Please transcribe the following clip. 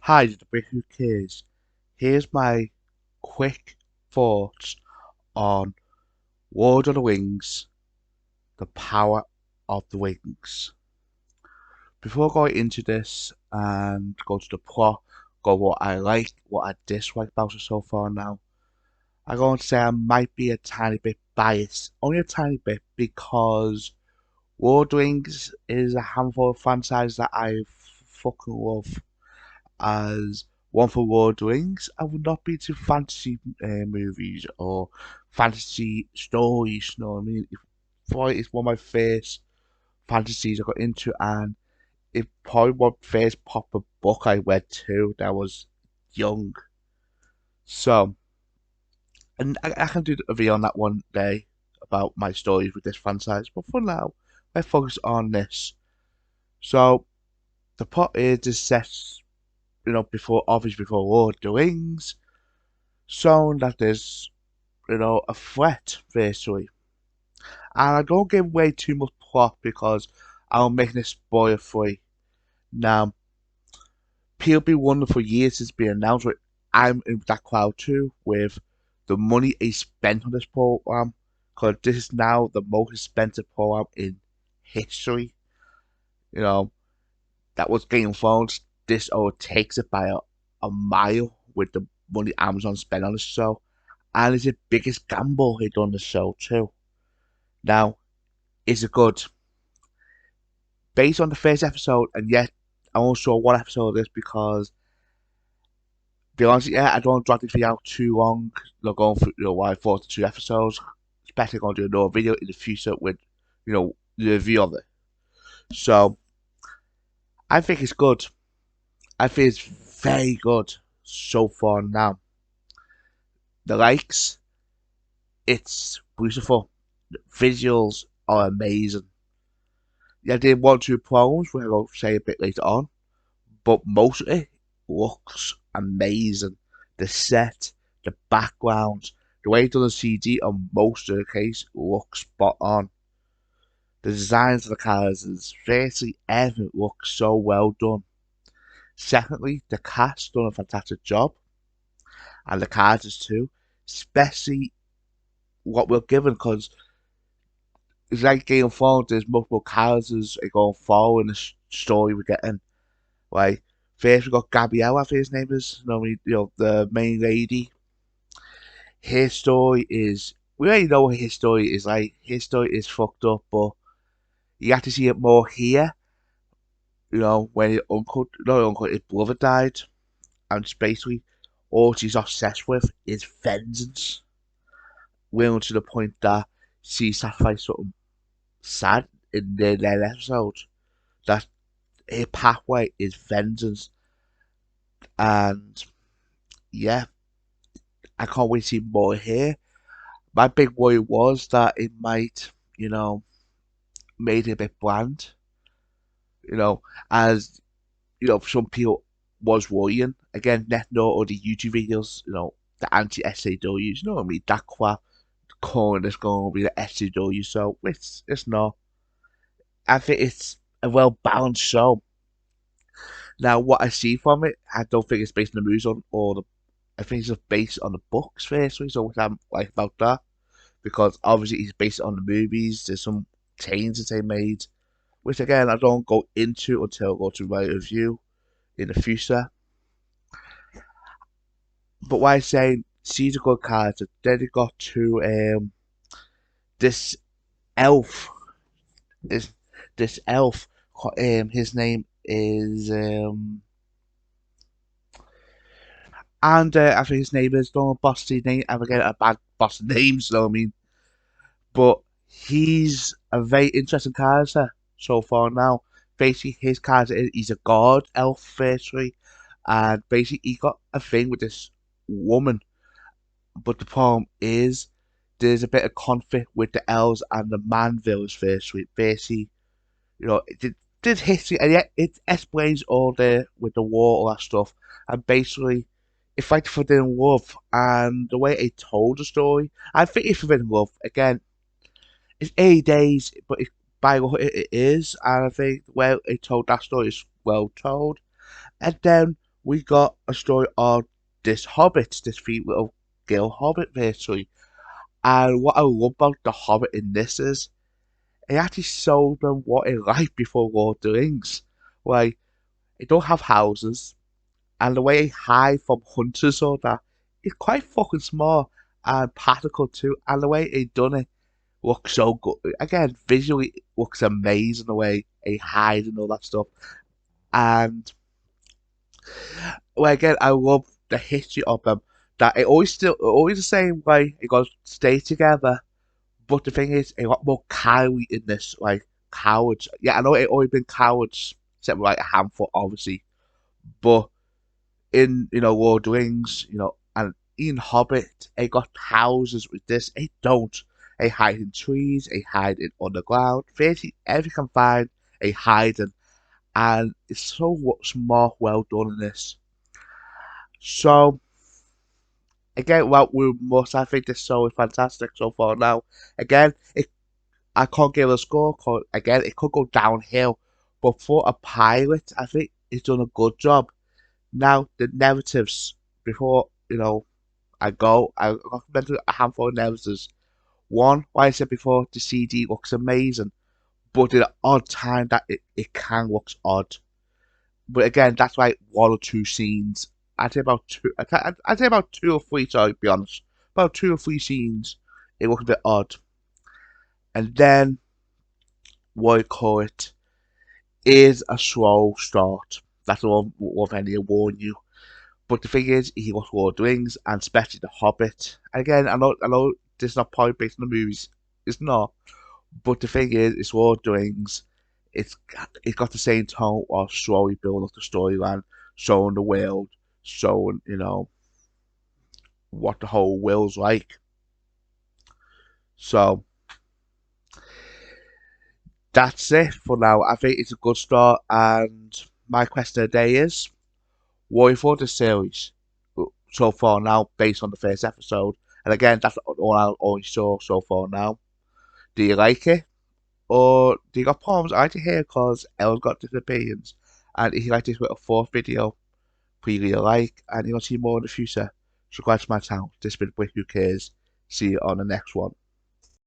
Hi, the Breaking Kids. Here's my quick thoughts on Lord of the Wings, the power of the wings. Before going into this and go to the plot, go what I like, what I dislike about it so far now, I'm going to say I might be a tiny bit biased, only a tiny bit, because Lord of the Wings is a handful of franchise that I fucking love. As one for Lord of the Rings, I would not be into fantasy movies or fantasy stories. You know what I mean? It's one of my first fantasies I got into, and it probably one first proper book I read too. That was young, so and I can do a video on that one day about my stories with this franchise. But for now, let's focus on this. So the plot is set, before obviously before Lord of the Rings, shown that there's a threat basically. And I don't give away too much plot because I'm making it spoiler free. Now, people been wondering for years since it's been announced, but I'm in that crowd too with the money he spent on this program, because this is now the most expensive program in history. You know, that was Game of Thrones. This overtakes it by a mile with the money Amazon spent on the show. And it's the biggest gamble he done on the show too. Now, is it good? Based on the first episode, and yet I only saw one episode of this because, be honest, yeah, I don't want to drag this video out too long. Going through, why I thought the two episodes, especially going to do another video in the future with, the review of it. So, I think it's good. I think it's very good so far now. The likes, it's beautiful. The visuals are amazing. Yeah, I did one or two problems, which I'll say a bit later on, but most of it looks amazing. The set, the backgrounds, the way it's done the CG on most of the case looks spot on. The designs of the characters, virtually everything looks so well done. Secondly, the cast done a fantastic job, and the characters too, especially what we're given, because it's like Game of Thrones, there's multiple characters going forward in the story we're getting. Like, first we got Gabrielle, I think his name is, the main lady. His story is, we already know what his story is like. His story is fucked up, but you have to see it more here. When his uncle, not his uncle, his brother died, and it's basically all she's obsessed with is vengeance. Willing to the point that she sacrificed something sad in their episode. That her pathway is vengeance, and yeah, I can't wait to see more here. My big worry was that it might, made it a bit bland, you know, as some people was worrying. Again, Netno or the YouTube videos, the anti SAWs, you know what I mean? That crap calling this going to be the SAW, so it's not. I think it's a well balanced show. Now, what I see from it, I don't think it's based on the movies or the. I think it's just based on the books, firstly. So what I'm like about that, because obviously it's based on the movies. There's some changes they made, which again I don't go into until I go to my review in the future. But why I say she's a good character, then they got to this elf. Is this elf? His name is and I think his name is, don't Boston name. I forget a bad Boston name, so I mean, but he's a very interesting character so far now. Basically, his character is he's a god elf, firstly, and basically he got a thing with this woman. But the problem is there's a bit of conflict with the elves and the Manvilles, firstly. Basically, it did history, and yet it explains all with the war, all that stuff, and basically. It fights for Forbidden Love, and the way it told the story, I think it's Forbidden Love. Again, it's 8 days, but by what it is, and I think well, it told that story is well told. And then we got a story of this hobbit, this three little girl hobbit basically. And what I love about the hobbit in this is it actually showed them what it like before Lord of the Rings. Like, it don't have houses, and the way it hide from hunters or that, it's quite fucking small and practical too. And the way it done it looks so good. Again, visually it looks amazing the way it hide and all that stuff. And well, again, I love the history of them. That it always the same way. It goes stay together, but the thing is, a lot more cowardly in this. Like cowards. Yeah, I know it always been cowards, except for like a handful, obviously. But in Lord of the Rings, and in Hobbit, it got houses with this. It don't. They hide in trees. They hide in underground. Basically, everything can find a hiding, and it's so much more well done in this. So again, well, we must. I think this show is fantastic so far. Now, again, I can't give a score. 'Cause, again, it could go downhill, but for a pilot, I think it's done a good job. Now, the narratives before I got mentioned a handful of narratives. One, like I said before, the CD looks amazing, but at the odd time that it can look odd. But again, that's like one or two scenes. I'd say about two. I'd say about two or three. Sorry, to be honest, about two or three scenes. It looks a bit odd, and then what I call it is a slow start. That's one thing I warn you. But the thing is, he watched Lord of the Rings and especially The Hobbit. And again, I know this is not probably based on the movies. It's not. But the thing is, it's Lord of the Rings. It's got the same tone of slowly building up the storyline, showing the world, showing what the whole world's like. So that's it for now. I think it's a good start. And my question of the day is, what you thought of the series so far now, based on the first episode? And again, that's all I only saw so far now. Do you like it? Or do you got problems? I like to hear because Elle's got different opinions. And if you like this little fourth video, please leave a like. And you want to see more in the future, subscribe to my channel. This has been Brick Who Cares. See you on the next one.